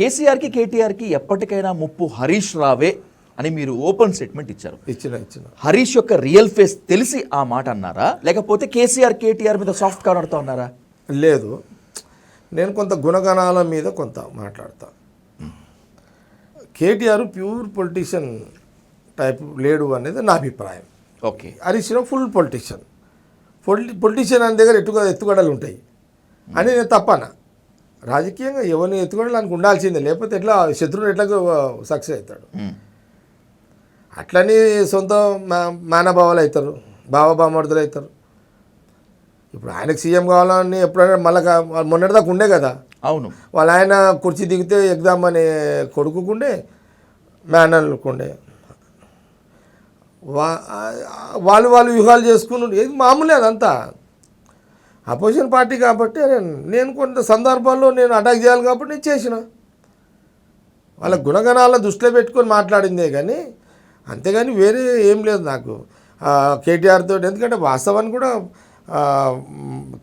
కేసీఆర్కి కేటీఆర్కి ఎప్పటికైనా ముప్పు హరీష్ రావే అని మీరు ఓపెన్ స్టేట్మెంట్ ఇచ్చారు. ఇచ్చిన హరీష్ యొక్క రియల్ ఫేస్ తెలిసి ఆ మాట అన్నారా, లేకపోతే కేసీఆర్ కేటీఆర్ మీద సాఫ్ట్ కార్నర్తో అన్నారా? లేదు, నేను కొంత గుణగణాల మీద కొంత మాట్లాడతా. కేటీఆర్ ప్యూర్ పొలిటీషియన్ టైప్ లేడు అనేది నా అభిప్రాయం. Okay, Harish Rao full politician. Politician అనే దగ్గర ఎత్తుగడలు ఉంటాయి అని నేను తప్పనా. రాజకీయంగా ఎవరిని ఎత్తుగడలు ఆయనకు ఉండాల్సిందే, లేకపోతే ఎట్లా శత్రువుని ఎట్లా సక్సెస్ అవుతాడు. అట్లని సొంత మానభావాలు అవుతారు, బావబామర్దులు అవుతారు. ఇప్పుడు ఆయనకు సీఎం కావాలని ఎప్పుడైనా మళ్ళీ మొన్నటిదాకా ఉండే కదా. అవును, వాళ్ళు ఆయన కుర్చీ దిగితే ఎగ్జామ్ అనే కొడుకుండే మేనల్కుండే వాళ్ళు వ్యూహాలు చేసుకుని ఏది మామూలే అదంతా. అపోజిషన్ పార్టీ కాబట్టి నేను కొంత సందర్భాల్లో నేను అటాక్ చేయాలి కాబట్టి నేను చేసిన. వాళ్ళ గుణగణాలను దృష్టిలో పెట్టుకొని మాట్లాడిందే కానీ అంతేగాని వేరే ఏం లేదు నాకు కేటీఆర్ తోటి. ఎందుకంటే వాస్తవాన్ని కూడా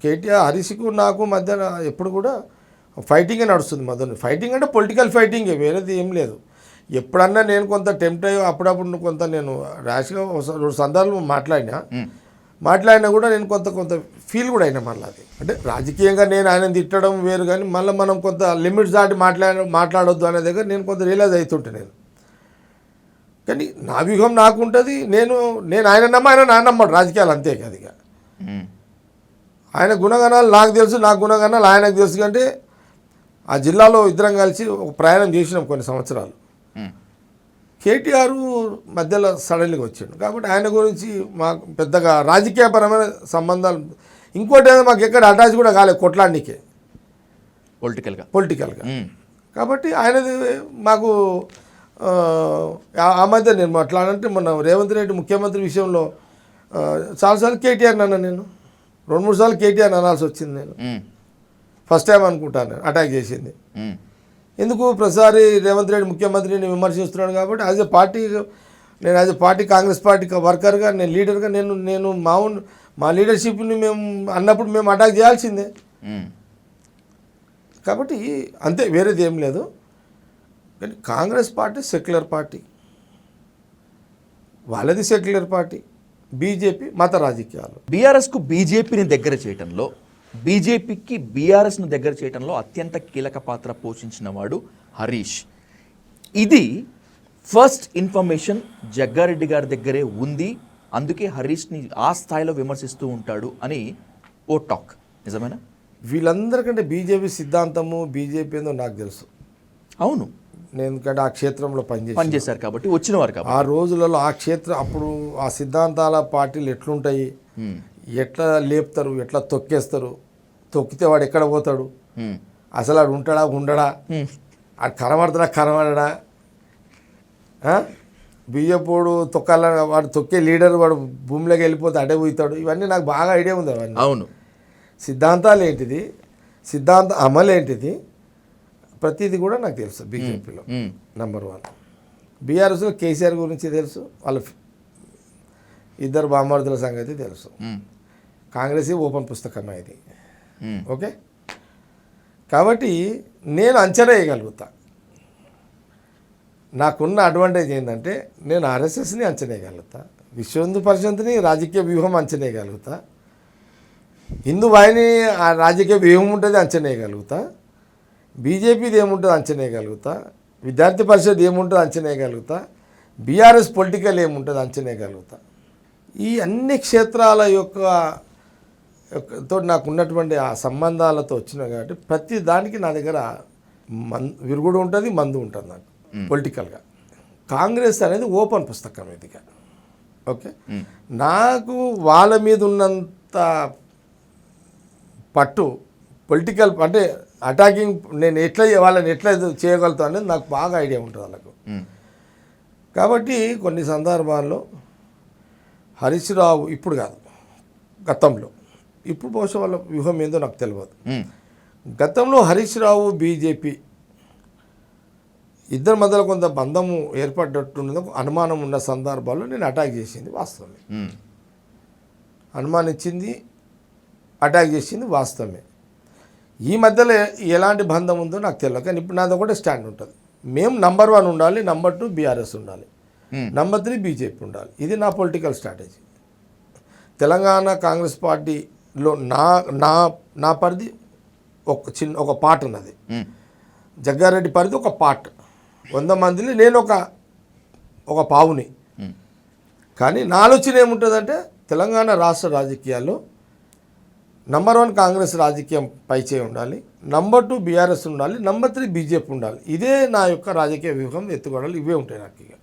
కేటీఆర్ హరీష్కు నాకు మధ్య ఎప్పుడు కూడా ఫైటింగే నడుస్తుంది. మొదలు ఫైటింగ్ అంటే పొలిటికల్ ఫైటింగే, వేరేది ఏం లేదు. ఎప్పుడన్నా నేను కొంత టెంప్ట్ అయ్యి అప్పుడప్పుడు కొంత నేను ర్యాష్గా రెండు సందర్భాలు మాట్లాడినా కూడా నేను కొంత ఫీల్ కూడా అయినా మళ్ళీ. అది అంటే రాజకీయంగా నేను ఆయన తిట్టడం వేరు, కానీ మళ్ళీ మనం కొంత లిమిట్స్ దాటి మాట్లాడొద్దు అనే దగ్గర నేను కొంత రియలైజ్ అవుతుంటే నేను. కానీ నా వ్యూహం నాకు ఉంటుంది. నేను ఆయన నమ్మ ఆయన నా నమ్మడు రాజకీయాలు అంతే కదా. ఇక ఆయన గుణగణాలు నాకు తెలుసు, నా గుణగణాలు ఆయనకు తెలుసు. అంటే ఆ జిల్లాలో ఇద్దరం కలిసి ఒక ప్రయాణం చేసినాం కొన్ని సంవత్సరాలు. కేటీఆర్ మధ్యలో సడన్గా వచ్చాడు కాబట్టి ఆయన గురించి మాకు పెద్దగా రాజకీయపరమైన సంబంధాలు ఇంకోటి ఏదో మాకు ఎక్కడ అటాచ్ కూడా కాలేదు కొట్లాడికే పొలిటికల్గా. కాబట్టి ఆయనది మాకు ఆ మధ్య నేను మాట్లాడంటే మొన్న రేవంత్ రెడ్డి ముఖ్యమంత్రి విషయంలో చాలాసార్లు కేటీఆర్ అన్నా, నేను 2-3 సార్లు కేటీఆర్ అనాల్సి వచ్చింది. నేను ఫస్ట్ టైం అనుకుంటాను నేను అటాక్ చేసింది. ఎందుకు ప్రతిసారి రేవంత్ రెడ్డి ముఖ్యమంత్రిని విమర్శిస్తున్నాను కాబట్టి as a party Congress party వర్కర్గా నేను లీడర్గా నేను మా లీడర్షిప్ని మేము అన్నప్పుడు మేము అటాక్ చేయాల్సిందే. కాబట్టి అంతే, వేరేది ఏం లేదు. కానీ కాంగ్రెస్ పార్టీ సెక్యులర్ పార్టీ, వాళ్ళది సెక్యులర్ పార్టీ. బీజేపీ మత రాజకీయాలు. బీఆర్ఎస్కు బీజేపీని దగ్గర చేయటంలో, బీజేపీకి బీఆర్ఎస్ను దగ్గర చేయటంలో అత్యంత కీలక పాత్ర పోషించిన వాడు హరీష్. ఇది ఫస్ట్ ఇన్ఫర్మేషన్ జగ్గారెడ్డి గారి దగ్గరే ఉంది, అందుకే హరీష్ని ఆ స్థాయిలో విమర్శిస్తూ ఉంటాడు అని ఓ టాక్. నిజమేనా? వీళ్ళందరికంటే బీజేపీ సిద్ధాంతము బీజేపీ ఏందో నాకు తెలుసు. అవును, నేను ఎందుకంటే ఆ క్షేత్రంలో పనిచేశారు కాబట్టి వచ్చినవారు కాబట్టి. ఆ రోజులలో ఆ క్షేత్రం అప్పుడు ఆ సిద్ధాంతాల పార్టీలు ఎట్లుంటాయి, ఎట్లా లేపుతారు, ఎట్లా తొక్కేస్తారు, తొక్కితే వాడు ఎక్కడ పోతాడు, అసలు వాడు ఉంటాడా ఉండడా, ఆడు కనబడడా, బియ్యపోడు తొక్కాలని వాడు తొక్కే లీడర్ వాడు భూమిలోకి వెళ్ళిపోతే అడే పోతాడు. ఇవన్నీ నాకు బాగా ఐడియా ఉంది. అవన్నీ అవును, సిద్ధాంతాలు ఏంటిది, సిద్ధాంత అమలు ఏంటిది, ప్రతిదీ కూడా నాకు తెలుసు. బీజేపీలో నెంబర్ 1. బీఆర్ఎస్లో కేసీఆర్ గురించి తెలుసు, వాళ్ళ ఇద్దరు బామర్దుల సంగతి తెలుసు. కాంగ్రెస్ ఓపెన్ పుస్తకం ఇది. ఓకే, కాబట్టి నేను అంచనా వేయగలుగుతా. నాకున్న అడ్వాంటేజ్ ఏంటంటే నేను ఆర్ఎస్ఎస్ని అంచనా వేయగలుగుతా, విశ్వ హిందూ పరిషత్ని రాజకీయ వ్యూహం అంచనా వేయగలుగుతా, హిందూ వాహిని ఆ రాజకీయ వ్యూహం ఉంటుంది అంచనా వేయగలుగుతా, బీజేపీది ఏముంటుంది అంచనా వేయగలుగుతా, విద్యార్థి పరిషత్ ఏముంటుంది అంచనా వేయగలుగుతా, బీఆర్ఎస్ పొలిటికల్ ఏముంటుంది అంచనా వేయగలుగుతా. ఈ అన్ని క్షేత్రాల తో నాకు ఉన్నటువంటి ఆ సంబంధాలతో వచ్చినాయి కాబట్టి ప్రతి దానికి నా దగ్గర విరుగుడు ఉంటుంది, మందు ఉంటుంది నాకు పొలిటికల్గా. కాంగ్రెస్ అనేది ఓపెన్ పుస్తకం ఇదిగా. ఓకే, నాకు వాళ్ళ మీద ఉన్నంత పట్టు పొలిటికల్ అంటే అటాకింగ్ నేను వాళ్ళని ఎట్లా చేయగలుగుతా అనేది నాకు బాగా ఐడియా ఉంటుంది వాళ్ళకు. కాబట్టి కొన్ని సందర్భాల్లో హరీష్ రావు ఇప్పుడు కాదు, గతంలో, ఇప్పుడు బహుశా వాళ్ళ వ్యూహం ఏందో నాకు తెలియదు. గతంలో హరీష్ రావు బీజేపీ ఇద్దరి మధ్యలో కొంత బంధము ఏర్పడ్డట్టున్నది అనుమానం ఉన్న సందర్భాల్లో నేను అటాక్ చేసింది వాస్తవమే. అనుమానించింది, అటాక్ చేసింది వాస్తవమే. ఈ మధ్యలో ఎలాంటి బంధం ఉందో నాకు తెలియదు, కానీ ఇప్పుడు నాది ఒకటే స్టాండ్ ఉంటుంది. మేము నంబర్ 1 ఉండాలి, నంబర్ 2 బీఆర్ఎస్ ఉండాలి, నంబర్ 3 బీజేపీ ఉండాలి. ఇది నా పొలిటికల్ స్ట్రాటజీ. తెలంగాణ కాంగ్రెస్ పార్టీలో నా నా నా పరిధి ఒక పార్ట్ ఉన్నది, జగ్గారెడ్డి పరిధి ఒక పార్ట్. 100 మందిని నేను ఒక పావుని. కానీ నా ఆలోచన ఏముంటుందంటే తెలంగాణ రాష్ట్ర రాజకీయాల్లో నంబర్ 1 కాంగ్రెస్ రాజకీయం పైచే ఉండాలి, నంబర్ 2 బీఆర్ఎస్ ఉండాలి, నంబర్ 3 బీజేపీ ఉండాలి. ఇదే నా యొక్క రాజకీయ వ్యూహం, ఎత్తుగడలు ఇవే ఉంటాయి నాకు. ఇక